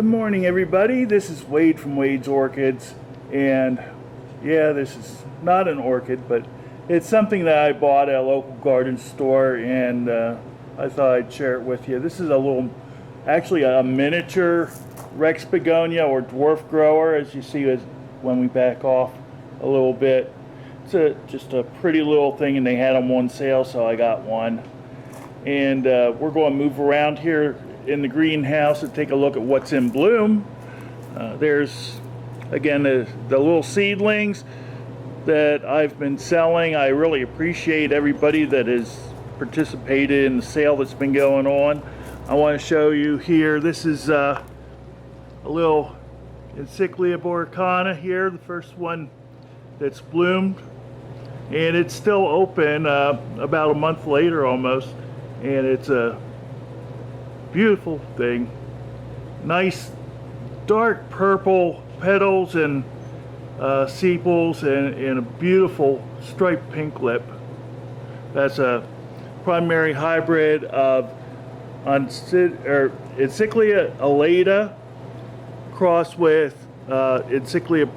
Good morning, everybody. This is Wade from Wade's Orchids, and yeah, this is not an orchid, but it's something that I bought at a local garden store, and I thought I'd share it with you. This is actually a miniature Rex Begonia or dwarf grower, as you see when we back off a little bit. It's just a pretty little thing, and they had them on sale, so I got one. And we're going to move around here in the greenhouse and take a look at what's in bloom. There's again the little seedlings that I've been selling. I really appreciate everybody that has participated in the sale that's been going on. I want to show you here, this is a little Encyclias Volcano here, the first one that's bloomed, and it's still open about a month later almost, and it's a beautiful thing. Nice dark purple petals and sepals, and a beautiful striped pink lip. That's a primary hybrid of Encyclias alata crossed with Encyclias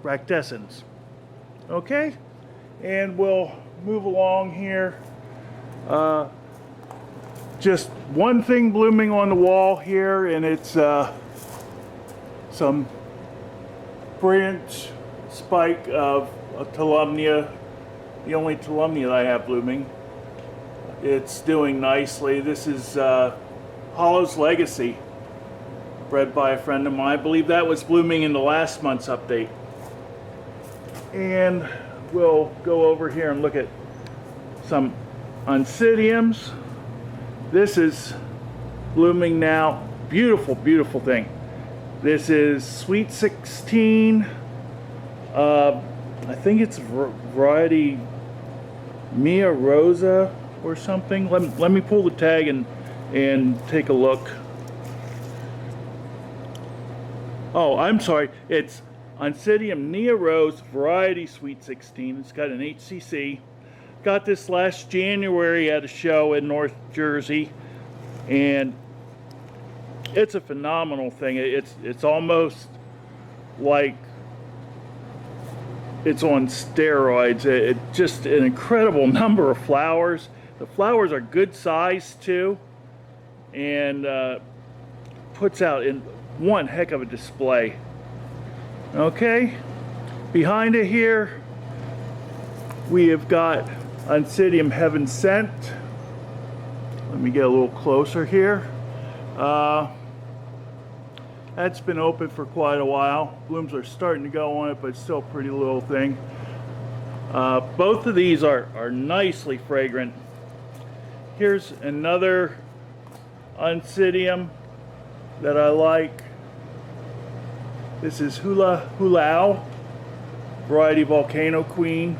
bractescens. Okay, and we'll move along here. Just one thing blooming on the wall here, and it's some branch spike of a Omnia, the only Omnia that I have blooming. It's doing nicely. This is Halau's Legacy, bred by a friend of mine. I believe that was blooming in the last month's update. And we'll go over here and look at some oncidiums. This is blooming now. Beautiful, beautiful thing. This is Sweet 16. I think it's variety Mia Rosa or something. Let me pull the tag and take a look. Oh, I'm sorry. It's Oncidium Nia Rose variety Sweet 16. It's got an HCC. Got this last January at a show in North Jersey, and it's a phenomenal thing. It's almost like it's on steroids. It's just an incredible number of flowers. The flowers are good size too, and puts out in one heck of a display. Okay, behind it here we have got Oncidium Heaven Sent. Let me get a little closer here. That's been open for quite a while. Blooms are starting to go on it, but it's still a pretty little thing. Both of these are nicely fragrant. Here's another Oncidium that I like. This is Halau, variety Volcano Queen.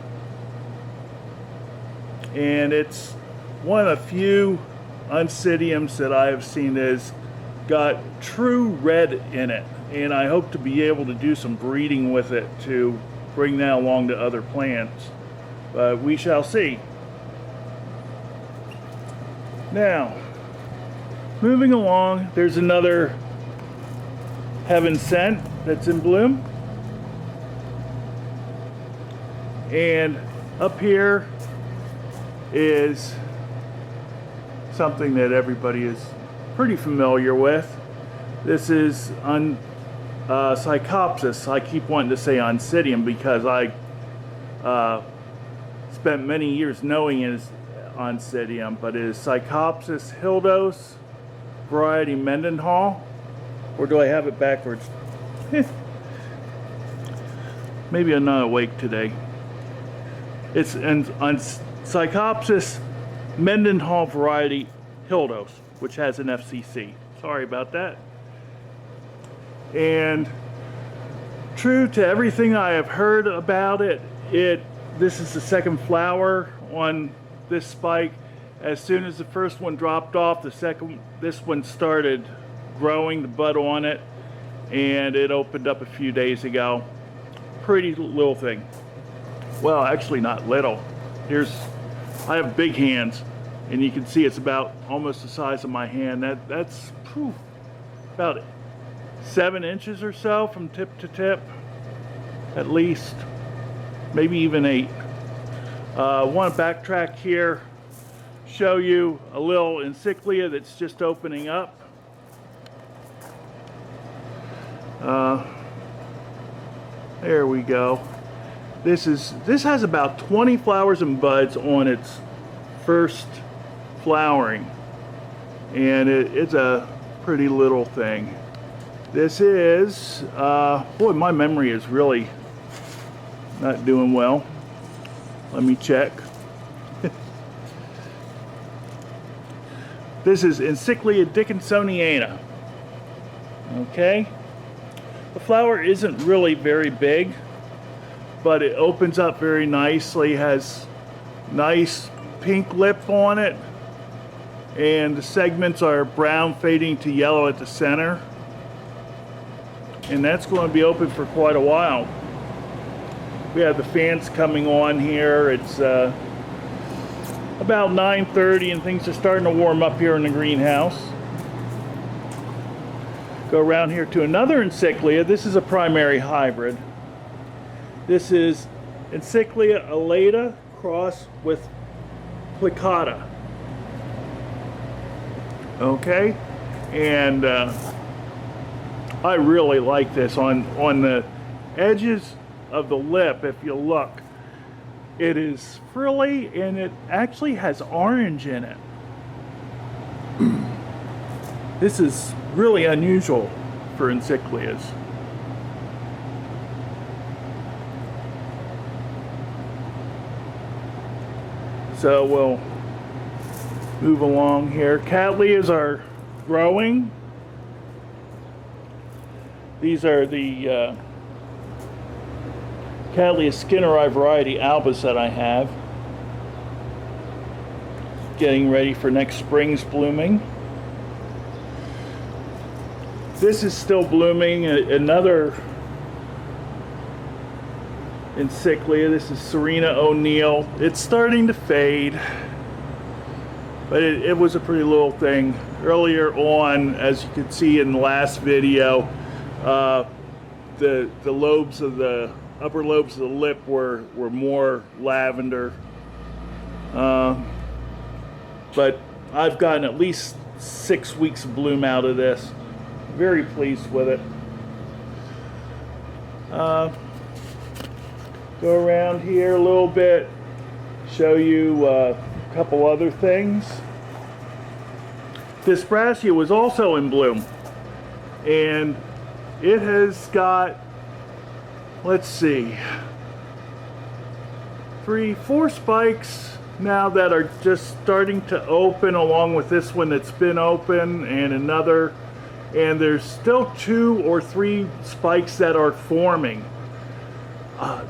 And it's one of the few oncidiums that I have seen that's got true red in it, and I hope to be able to do some breeding with it to bring that along to other plants, but we shall see. Now, moving along, there's another Heaven Sent that's in bloom, and up here is something that everybody is pretty familiar with. This is Psychopsis. I keep wanting to say Oncidium because I spent many years knowing it as Oncidium, but it is Psychopsis hildos, variety Mendenhall. Or do I have it backwards? Maybe I'm not awake today. It's on Psychopsis Mendenhall variety hildos, which has an FCC. Sorry about that. And true to everything I have heard about it, this is the second flower on this spike. As soon as the first one dropped off, this one started growing the bud on it, and it opened up a few days ago. Pretty little thing. Well, actually not little. I have big hands, and you can see it's about almost the size of my hand. That's about 7 inches or so from tip to tip, at least, maybe even 8. I want to backtrack here, show you a little Encyclia that's just opening up. There we go. This has about 20 flowers and buds on its first flowering, and it's a pretty little thing. This is boy, my memory is really not doing well. Let me check. This is Encyclia Dickinsoniana. Okay, the flower isn't really very big, but it opens up very nicely, has nice pink lip on it, and the segments are brown fading to yellow at the center, and that's going to be open for quite a while. We have the fans coming on here. It's about 9:30 and things are starting to warm up here in the greenhouse. Go around here to another Encyclia. This is a primary hybrid. This is Encyclia alata crossed with plicata. Okay, and I really like this. On the edges of the lip, if you look, it is frilly and it actually has orange in it. This is really unusual for Encyclias. So we'll move along here. Cattleyas are growing. These are the Cattleya Skinneri variety albus that I have. Getting ready for next spring's blooming. This is still blooming. Another Encyclia. This is Serena O'Neill. It's starting to fade, but it was a pretty little thing. Earlier on, as you could see in the last video, the lobes of the upper lobes of the lip were more lavender. But I've gotten at least 6 weeks of bloom out of this. Very pleased with it. Go around here a little bit, show you a couple other things. This Brassia was also in bloom, and it has got, let's see, 3, 4 spikes now that are just starting to open, along with this one that's been open and another, and there's still 2 or 3 spikes that are forming.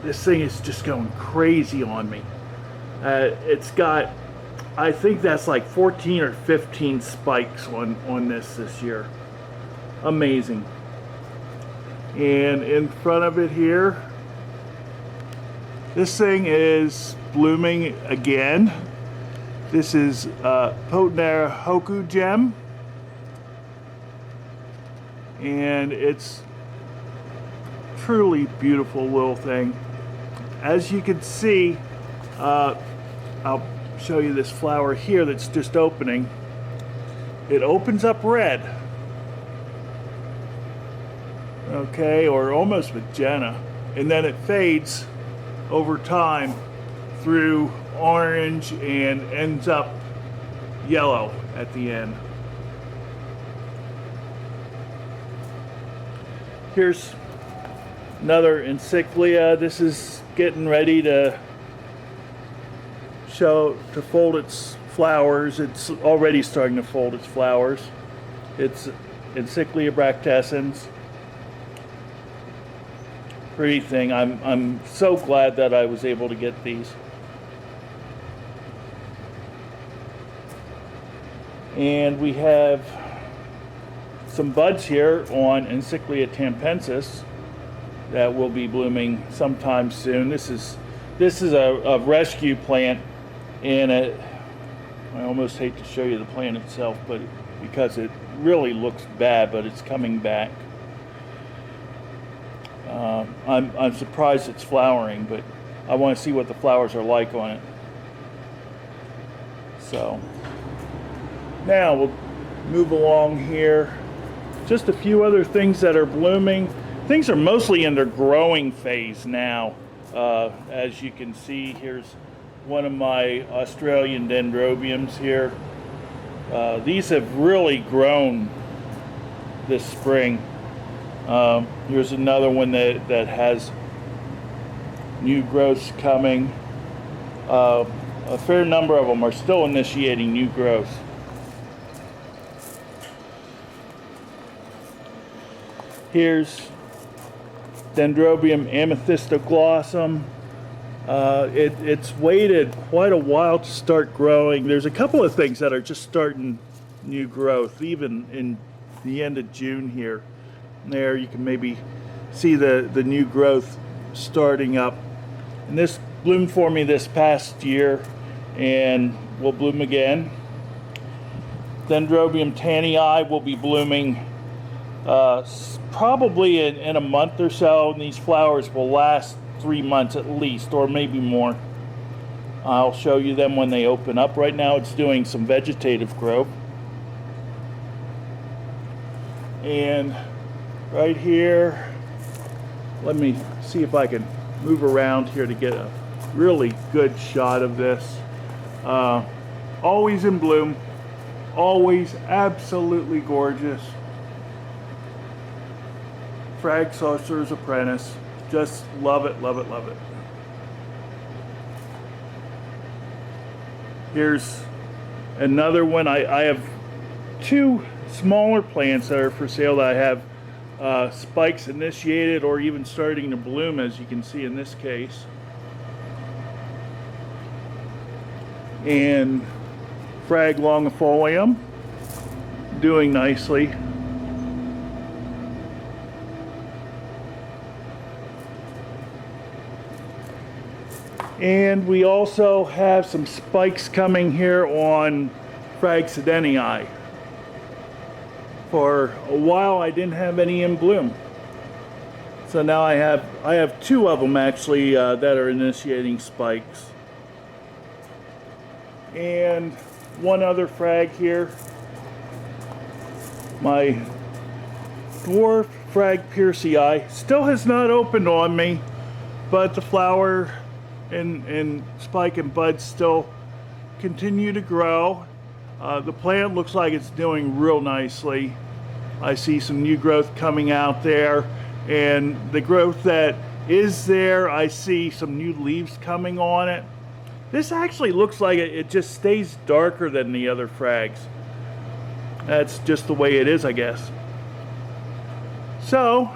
This thing is just going crazy on me. It's got, I think that's like 14 or 15 spikes on this year. Amazing. And in front of it here, this thing is blooming again. This is Potnera Hoku Gem, and it's truly beautiful little thing. As you can see, I'll show you this flower here that's just opening. It opens up red, okay, or almost magenta, and then it fades over time through orange and ends up yellow at the end. Here's another Encyclia. This is getting ready to fold its flowers. It's already starting to fold its flowers. It's Encyclia bractescens. Pretty thing. I'm so glad that I was able to get these. And we have some buds here on Encyclia tampensis that will be blooming sometime soon. This is a rescue plant, and I almost hate to show you the plant itself, but because it really looks bad, but it's coming back. I'm surprised it's flowering, but I want to see what the flowers are like on it. So now we'll move along here. Just a few other things that are blooming. Things are mostly in their growing phase now. As you can see, here's one of my Australian Dendrobiums here. These have really grown this spring. Here's another one that has new growths coming. A fair number of them are still initiating new growth. Here's Dendrobium amethystoglossum. It's waited quite a while to start growing. There's a couple of things that are just starting new growth, even in the end of June here. There you can maybe see the new growth starting up. And this bloomed for me this past year and will bloom again. Dendrobium tannii will be blooming probably in a month or so, and these flowers will last 3 months at least, or maybe more. I'll show you them when they open up. Right now it's doing some vegetative growth. And right here, let me see if I can move around here to get a really good shot of this. Always in bloom, always absolutely gorgeous. Frag Sorcerer's Apprentice. Just love it, love it, love it. Here's another one. I have two smaller plants that are for sale that I have spikes initiated or even starting to bloom, as you can see in this case. And Frag longifolium doing nicely. And we also have some spikes coming here on Frag sedenii. For a while I didn't have any in bloom. So now I have two of them actually that are initiating spikes. And one other frag here. My dwarf Frag Piercii still has not opened on me, but the flower and spike and buds still continue to grow. The plant looks like it's doing real nicely. I see some new growth coming out there, and the growth that is there, I see some new leaves coming on it. This actually looks like it just stays darker than the other frags. That's just the way it is, I guess. So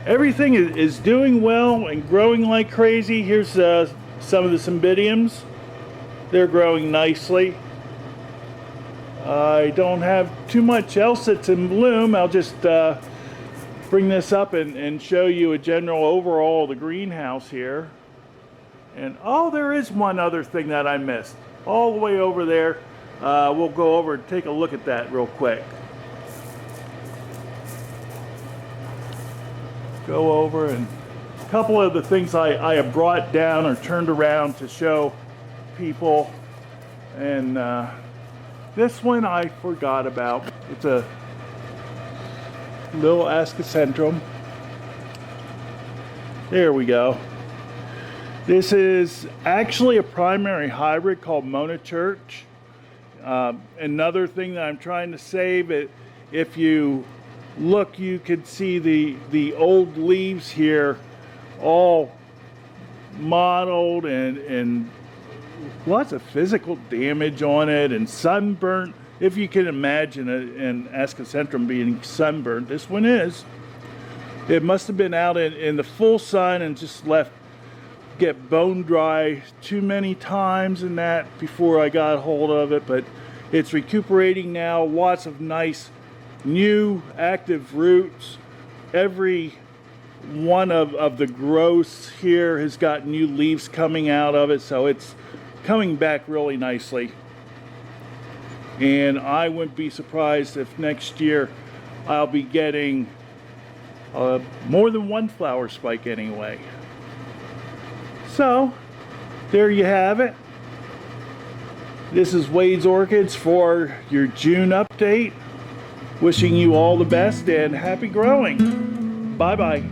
everything is doing well and growing like crazy. Here's some of the cymbidiums. They're growing nicely. I don't have too much else that's in bloom. I'll just bring this up and show you a general overall of the greenhouse here. And oh, there is one other thing that I missed. All the way over there. We'll go over and take a look at that real quick. Go over, and a couple of the things I have brought down or turned around to show people. And this one I forgot about. It's a little Ascocentrum. There we go. This is actually a primary hybrid called Mona Church. Another thing that I'm trying to save, if you look, you could see the old leaves here all mottled and lots of physical damage on it and sunburnt. If you can imagine an Ascocentrum being sunburnt, this one is. It must have been out in the full sun and just get bone dry too many times in that before I got hold of it, but it's recuperating now. Lots of nice new active roots. Every one of the growths here has got new leaves coming out of it, so it's coming back really nicely. And I wouldn't be surprised if next year I'll be getting more than one flower spike anyway. So, there you have it. This is Wade's Orchids for your June update. Wishing you all the best and happy growing. Bye-bye.